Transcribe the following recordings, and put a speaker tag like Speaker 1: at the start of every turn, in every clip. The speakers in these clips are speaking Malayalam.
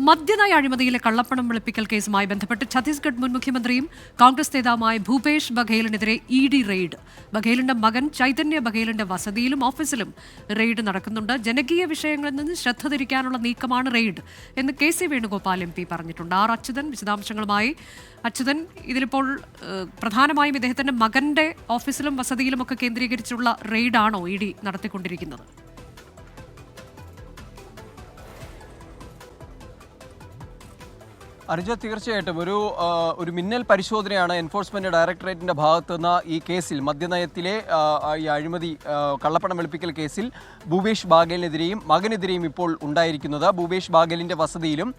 Speaker 1: മദ്യനയ അഴിമതിയിലെ കള്ളപ്പണം വെളുപ്പിക്കൽ കേസുമായി ബന്ധപ്പെട്ട് ഛത്തീസ്ഗഡ് മുൻ മുഖ്യമന്ത്രിയും കോൺഗ്രസ് നേതാവുമായ ഭൂപേഷ് ബഘേലിനെതിരെ ED റെയ്ഡ്. ബഘേലിന്റെ മകൻ ചൈതന്യ ബഘേലിന്റെ വസതിയിലും ഓഫീസിലും റെയ്ഡ് നടക്കുന്നുണ്ട്. ജനകീയ വിഷയങ്ങളിൽ നിന്ന് ശ്രദ്ധ തിരിക്കാനുള്ള നീക്കമാണ് റെയ്ഡ് എന്ന് KC വേണുഗോപാൽ MP പറഞ്ഞിട്ടുണ്ട്. അച്യുതൻ വിശദാംശങ്ങളുമായി. അച്യുതൻ, ഇതിലിപ്പോൾ പ്രധാനമായും ഇദ്ദേഹത്തിന്റെ മകന്റെ ഓഫീസിലും വസതിയിലും ഒക്കെ കേന്ദ്രീകരിച്ചുള്ള റെയ്ഡാണോ ED നടത്തിക്കൊണ്ടിരിക്കുന്നത്?
Speaker 2: അനുജ, തീർച്ചയായിട്ടും ഒരു മിന്നൽ പരിശോധനയാണ് എൻഫോഴ്സ്മെന്റ് ഡയറക്ടറേറ്റിന്റെ ഭാഗത്തു നിന്ന് ഈ കേസിൽ, മദ്യനയത്തിലെ ഈ അഴിമതി കള്ളപ്പണം വെളുപ്പിക്കൽ കേസിൽ ഭൂപേഷ് ബാഗേലിനെതിരെയും മകനെതിരെയും ഇപ്പോൾ ഉണ്ടായിരിക്കുന്നത്. ഭൂപേഷ് ബാഗേലിന്റെ വസതിയിലും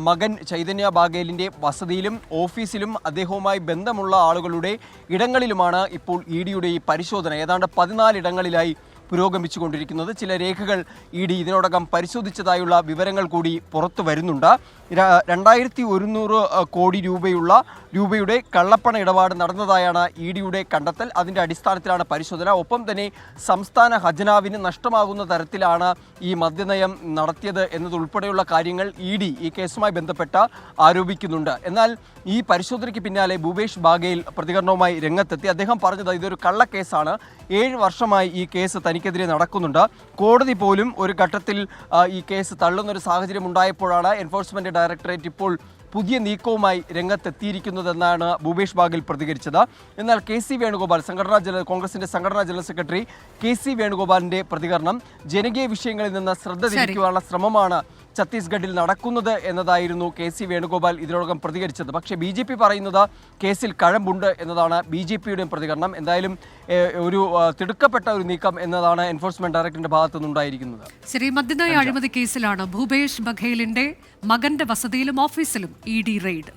Speaker 2: മകൻ ചൈതന്യ ബാഗേലിന്റെ വസതിയിലും ഓഫീസിലും അദ്ദേഹവുമായി ബന്ധമുള്ള ആളുകളുടെ ഇടങ്ങളിലുമാണ് ഇപ്പോൾ EDയുടെ ഈ പരിശോധന. ഏതാണ്ട് 14 ഇടങ്ങളിലായി പുരോഗമിച്ചുകൊണ്ടിരിക്കുന്നത്. ചില രേഖകൾ ED ഇതിനോടകം പരിശോധിച്ചതായുള്ള വിവരങ്ങൾ കൂടി പുറത്തു വരുന്നുണ്ട്. 2100 കോടി രൂപയുടെ കള്ളപ്പണ ഇടപാട് നടന്നതായാണ് EDയുടെ കണ്ടെത്തൽ. അതിൻ്റെ അടിസ്ഥാനത്തിലാണ് പരിശോധന. ഒപ്പം തന്നെ സംസ്ഥാന ഖജനാവിന് നഷ്ടമാകുന്ന തരത്തിലാണ് ഈ മദ്യനയം നടത്തിയത് എന്നതുൾപ്പെടെയുള്ള കാര്യങ്ങൾ ED ഈ കേസുമായി ബന്ധപ്പെട്ട് ആരോപിക്കുന്നുണ്ട്. എന്നാൽ ഈ പരിശോധനയ്ക്ക് പിന്നാലെ ഭൂപേഷ് ബാഗേൽ പ്രതികരണവുമായി രംഗത്തെത്തി. അദ്ദേഹം പറഞ്ഞത് ഇതൊരു കള്ളക്കേസാണ്, 7 വർഷമായി ഈ കേസ് തനിക്കെതിരെ നടക്കുന്നുണ്ട്. കോടതി പോലും ഒരു ഘട്ടത്തിൽ ഈ കേസ് തള്ളുന്നൊരു സാഹചര്യം ഉണ്ടായപ്പോഴാണ് എൻഫോഴ്സ്മെന്റ് ഡയറക്ടറേറ്റ് ഇപ്പോൾ പുതിയ നീക്കവുമായി രംഗത്തെത്തിയിരിക്കുന്നതെന്നാണ് ഭൂപേഷ് ബാഗേൽ പ്രതികരിച്ചത്. എന്നാൽ KC വേണുഗോപാൽ, കോൺഗ്രസിന്റെ സംഘടനാ ജനറൽ സെക്രട്ടറി KC വേണുഗോപാലിന്റെ പ്രതികരണം ജനകീയ വിഷയങ്ങളിൽ നിന്ന് ശ്രദ്ധ തിരിക്കുവാനുള്ള ശ്രമമാണ് ഛത്തീസ്ഗഡിൽ നടക്കുന്നത് എന്നതായിരുന്നു KC വേണുഗോപാൽ ഇതിനോടകം പ്രതികരിച്ചത്. പക്ഷേ BJP പറയുന്നത് കേസിൽ കഴമ്പുണ്ട് എന്നതാണ് BJPയുടെ പ്രതികരണം. എന്തായാലും ഒരു തിടുക്കപ്പെട്ട ഒരു നീക്കം എന്നതാണ് എൻഫോഴ്സ്മെന്റ് ഡയറക്ടറിന്റെ ഭാഗത്തു നിന്നുണ്ടായിരിക്കുന്നത്.
Speaker 1: ശരി, മദ്യനയ അഴിമതി കേസിലാണ് ഭൂപേഷ് ബഘേലിന്റെ മകന്റെ വസതിയിലും ഓഫീസിലും ED റെയ്ഡ്.